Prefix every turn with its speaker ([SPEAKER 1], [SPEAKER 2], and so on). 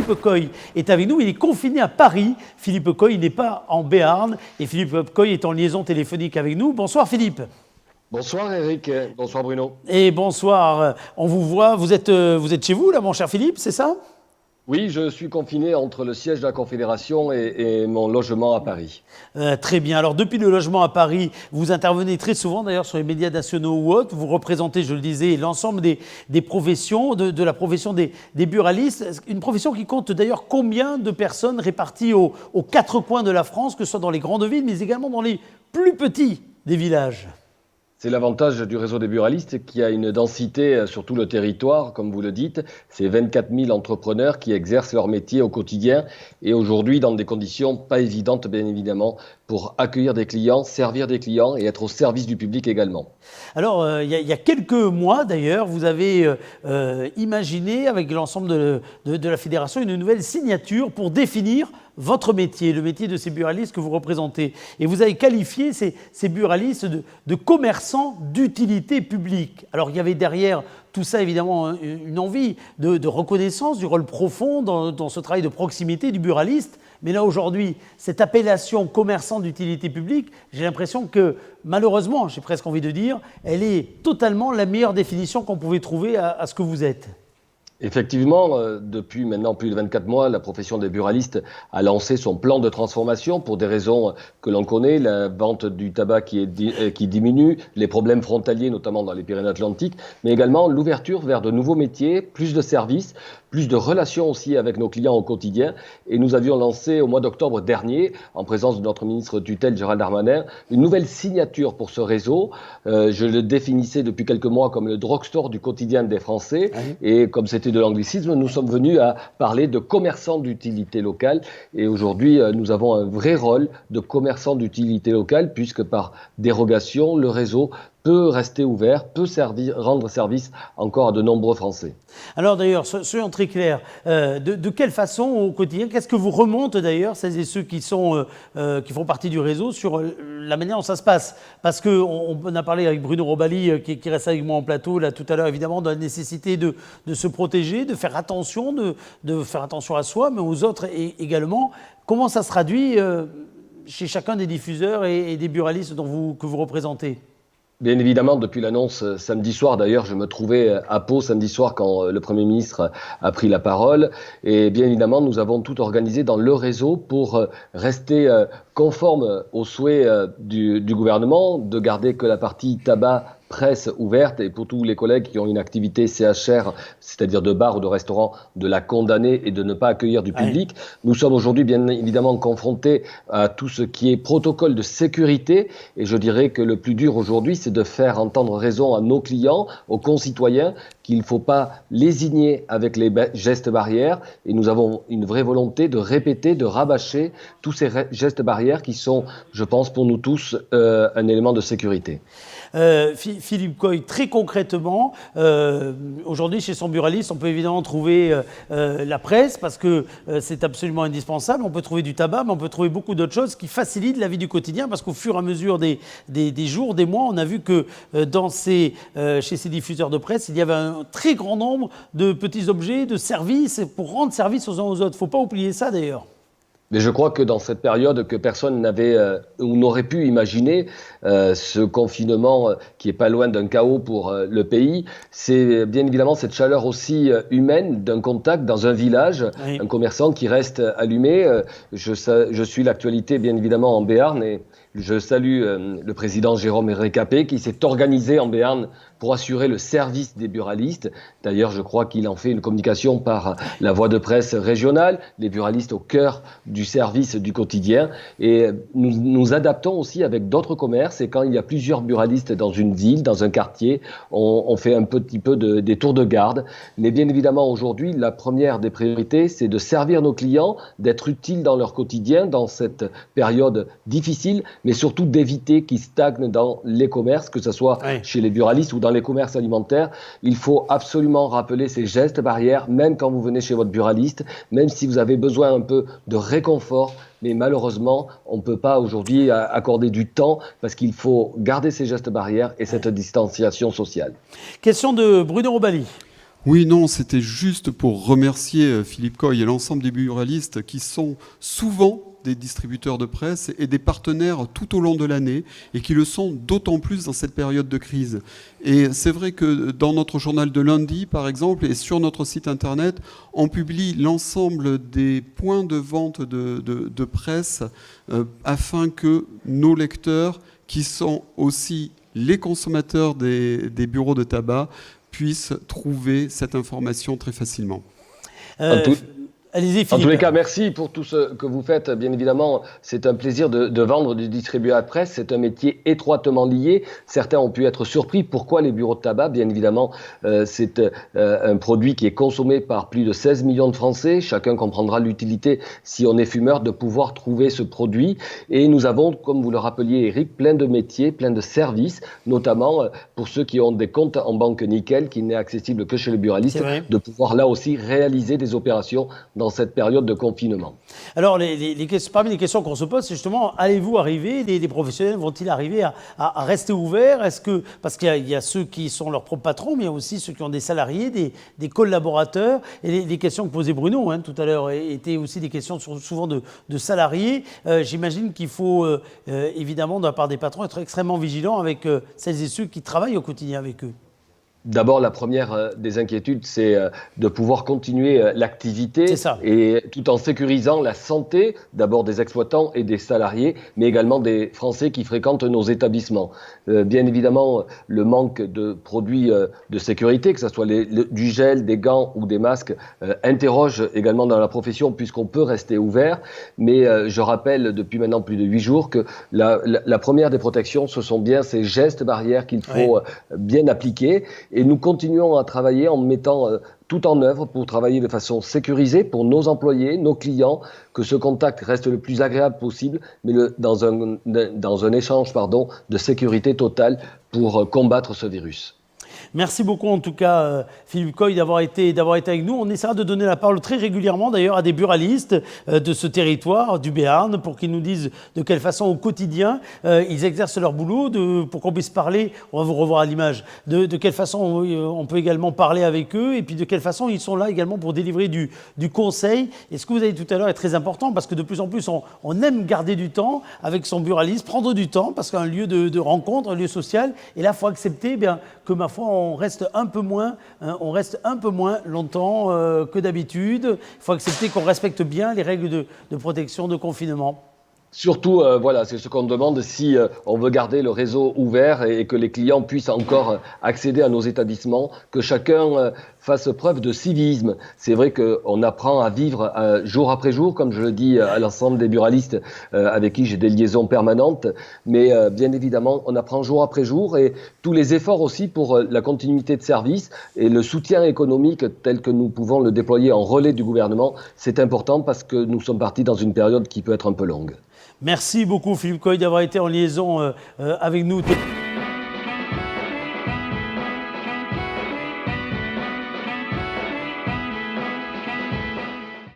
[SPEAKER 1] Philippe Coy est avec nous. Il est confiné à Paris. Philippe Coy n'est pas en Béarn. Et Philippe Coy est en liaison téléphonique avec nous. Bonsoir Philippe.
[SPEAKER 2] Bonsoir Eric, bonsoir Bruno.
[SPEAKER 1] Et bonsoir, on vous voit. Vous êtes chez vous là, mon cher Philippe, c'est ça ?
[SPEAKER 2] Oui, je suis confiné entre le siège de la Confédération et mon logement à Paris.
[SPEAKER 1] Très bien. Alors, depuis le logement à Paris, vous intervenez très souvent, d'ailleurs, sur les médias nationaux ou autres. Vous représentez, je le disais, l'ensemble des professions, de la profession des buralistes. Une profession qui compte d'ailleurs combien de personnes réparties aux quatre coins de la France, que ce soit dans les grandes villes, mais également dans les plus petits des villages.
[SPEAKER 2] C'est l'avantage du réseau des buralistes qui a une densité sur tout le territoire, comme vous le dites. C'est 24 000 entrepreneurs qui exercent leur métier au quotidien et aujourd'hui dans des conditions pas évidentes, bien évidemment, pour accueillir des clients, servir des clients et être au service du public également.
[SPEAKER 1] Alors, il y a quelques mois d'ailleurs, vous avez imaginé avec l'ensemble de la fédération une nouvelle signature pour définir votre métier, le métier de ces buralistes que vous représentez. Et vous avez qualifié ces buralistes de commerçants d'utilité publique. Alors, il y avait derrière tout ça, évidemment, une envie de reconnaissance du rôle profond dans ce travail de proximité du buraliste. Mais là, aujourd'hui, cette appellation commerçant d'utilité publique, j'ai l'impression que, malheureusement, j'ai presque envie de dire, elle est totalement la meilleure définition qu'on pouvait trouver à ce que vous êtes.
[SPEAKER 2] Effectivement, depuis maintenant plus de 24 mois, la profession des buralistes a lancé son plan de transformation pour des raisons que l'on connaît, la vente du tabac qui diminue, les problèmes frontaliers notamment dans les Pyrénées-Atlantiques, mais également l'ouverture vers de nouveaux métiers, plus de services, plus de relations aussi avec nos clients au quotidien. Et nous avions lancé au mois d'octobre dernier, en présence de notre ministre tutelle Gérald Darmanin, une nouvelle signature pour ce réseau. Je le définissais depuis quelques mois comme le drugstore du quotidien des Français. Et comme c'était de l'anglicisme, nous sommes venus à parler de commerçants d'utilité locale. Et aujourd'hui, nous avons un vrai rôle de commerçant d'utilité locale, puisque par dérogation, le réseau peut rester ouvert, peut rendre service encore à de nombreux Français.
[SPEAKER 1] Alors d'ailleurs, soyons très clairs, de quelle façon au quotidien, qu'est-ce que vous remonte d'ailleurs, celles et ceux qui font partie du réseau, sur la manière dont ça se passe ? Parce qu'on a parlé avec Bruno Robali, qui reste avec moi en plateau, là tout à l'heure évidemment, de la nécessité de se protéger, de faire attention, de faire attention à soi, mais aux autres également. Comment ça se traduit chez chacun des diffuseurs et des buralistes que vous représentez ?
[SPEAKER 2] Bien évidemment, depuis l'annonce samedi soir, d'ailleurs, je me trouvais à Pau samedi soir quand le Premier ministre a pris la parole. Et bien évidemment, nous avons tout organisé dans le réseau pour rester conforme aux souhaits du gouvernement, de garder que la partie tabac presse ouverte et pour tous les collègues qui ont une activité CHR, c'est-à-dire de bar ou de restaurant, de la condamner et de ne pas accueillir du public. Oui. Nous sommes aujourd'hui bien évidemment confrontés à tout ce qui est protocole de sécurité et je dirais que le plus dur aujourd'hui, c'est de faire entendre raison à nos clients, aux concitoyens, qu'il ne faut pas lésigner avec les gestes barrières et nous avons une vraie volonté de répéter, de rabâcher tous ces gestes barrières qui sont, je pense, pour nous tous, un élément de sécurité.
[SPEAKER 1] Philippe Coy, très concrètement, aujourd'hui chez son buraliste, on peut évidemment trouver la presse parce que c'est absolument indispensable. On peut trouver du tabac, mais on peut trouver beaucoup d'autres choses qui facilitent la vie du quotidien parce qu'au fur et à mesure des jours, des mois, on a vu que chez ces diffuseurs de presse, il y avait un très grand nombre de petits objets, de services pour rendre service aux uns aux autres. Il ne faut pas oublier ça d'ailleurs.
[SPEAKER 2] Mais je crois que dans cette période que personne n'avait ou n'aurait pu imaginer, ce confinement qui est pas loin d'un chaos pour le pays, c'est bien évidemment cette chaleur aussi humaine d'un contact dans un village, oui. Un commerçant qui reste allumé. Je suis l'actualité bien évidemment en Béarn et je salue le président Jérôme Récapé qui s'est organisé en Béarn pour assurer le service des buralistes. D'ailleurs, je crois qu'il en fait une communication par la voie de presse régionale, les buralistes au cœur du service du quotidien. Et nous adaptons aussi avec d'autres commerces. Et quand il y a plusieurs buralistes dans une ville, dans un quartier, on fait un petit peu des tours de garde. Mais bien évidemment, aujourd'hui, la première des priorités, c'est de servir nos clients, d'être utiles dans leur quotidien, dans cette période difficile, mais surtout d'éviter qu'ils stagnent dans les commerces, que ce soit chez les buralistes ou dans les commerces alimentaires. Il faut absolument rappeler ces gestes barrières, même quand vous venez chez votre buraliste, même si vous avez besoin un peu de réconfort. Mais malheureusement, on ne peut pas aujourd'hui accorder du temps parce qu'il faut garder ces gestes barrières et cette distanciation sociale.
[SPEAKER 1] Question de Bruno Robali.
[SPEAKER 3] Oui, non, c'était juste pour remercier Philippe Coy et l'ensemble des buralistes qui sont souvent des distributeurs de presse et des partenaires tout au long de l'année et qui le sont d'autant plus dans cette période de crise. Et c'est vrai que dans notre journal de lundi, par exemple, et sur notre site internet, on publie l'ensemble des points de vente de presse afin que nos lecteurs, qui sont aussi les consommateurs des bureaux de tabac, puissent trouver cette information très facilement.
[SPEAKER 1] Allez-y, Philippe.
[SPEAKER 2] En tous les cas, merci pour tout ce que vous faites. Bien évidemment, c'est un plaisir de vendre, de distribuer à la presse. C'est un métier étroitement lié. Certains ont pu être surpris. Pourquoi les bureaux de tabac? Bien évidemment, c'est un produit qui est consommé par plus de 16 millions de Français. Chacun comprendra l'utilité, si on est fumeur, de pouvoir trouver ce produit. Et nous avons, comme vous le rappeliez, Eric, plein de métiers, plein de services, notamment pour ceux qui ont des comptes en banque nickel, qui n'est accessible que chez les buralistes, de pouvoir là aussi réaliser des opérations dans cette période de confinement.
[SPEAKER 1] Alors, parmi les questions qu'on se pose, c'est justement, allez-vous arriver, les professionnels vont-ils arriver à rester ouverts? Parce qu'il y a ceux qui sont leurs propres patrons, mais il y a aussi ceux qui ont des salariés, des collaborateurs. Et les questions que posait Bruno tout à l'heure étaient aussi des questions souvent de salariés. J'imagine qu'il faut, évidemment, de la part des patrons, être extrêmement vigilant avec celles et ceux qui travaillent au quotidien avec eux.
[SPEAKER 2] D'abord, la première des inquiétudes, c'est de pouvoir continuer l'activité et tout en sécurisant la santé, d'abord des exploitants et des salariés, mais également des Français qui fréquentent nos établissements. Bien évidemment, le manque de produits de sécurité, que ce soit du gel, des gants ou des masques, interroge également dans la profession puisqu'on peut rester ouvert. Mais je rappelle depuis maintenant plus de 8 jours que la première des protections, ce sont bien ces gestes barrières qu'il faut bien appliquer. Et nous continuons à travailler en mettant tout en œuvre pour travailler de façon sécurisée pour nos employés, nos clients, que ce contact reste le plus agréable possible, mais dans un échange de sécurité totale pour combattre ce virus.
[SPEAKER 1] Merci beaucoup en tout cas Philippe Coy d'avoir été avec nous. On essaiera de donner la parole très régulièrement d'ailleurs à des buralistes de ce territoire, du Béarn, pour qu'ils nous disent de quelle façon au quotidien ils exercent leur boulot, pour qu'on puisse parler, on va vous revoir à l'image, de quelle façon on peut également parler avec eux et puis de quelle façon ils sont là également pour délivrer du conseil. Et ce que vous avez dit tout à l'heure est très important parce que de plus en plus on aime garder du temps avec son buraliste, prendre du temps parce qu'un lieu de rencontre, un lieu social, et là il faut accepter que ma foi on reste un peu moins longtemps que d'habitude. Il faut accepter qu'on respecte bien les règles de protection, de confinement.
[SPEAKER 2] Surtout, c'est ce qu'on demande si on veut garder le réseau ouvert et que les clients puissent encore accéder à nos établissements, que chacun fasse preuve de civisme. C'est vrai qu'on apprend à vivre jour après jour, comme je le dis à l'ensemble des buralistes avec qui j'ai des liaisons permanentes, mais bien évidemment, on apprend jour après jour et tous les efforts aussi pour la continuité de service et le soutien économique tel que nous pouvons le déployer en relais du gouvernement, c'est important parce que nous sommes partis dans une période qui peut être un peu longue.
[SPEAKER 1] Merci beaucoup Philippe Coy d'avoir été en liaison avec nous.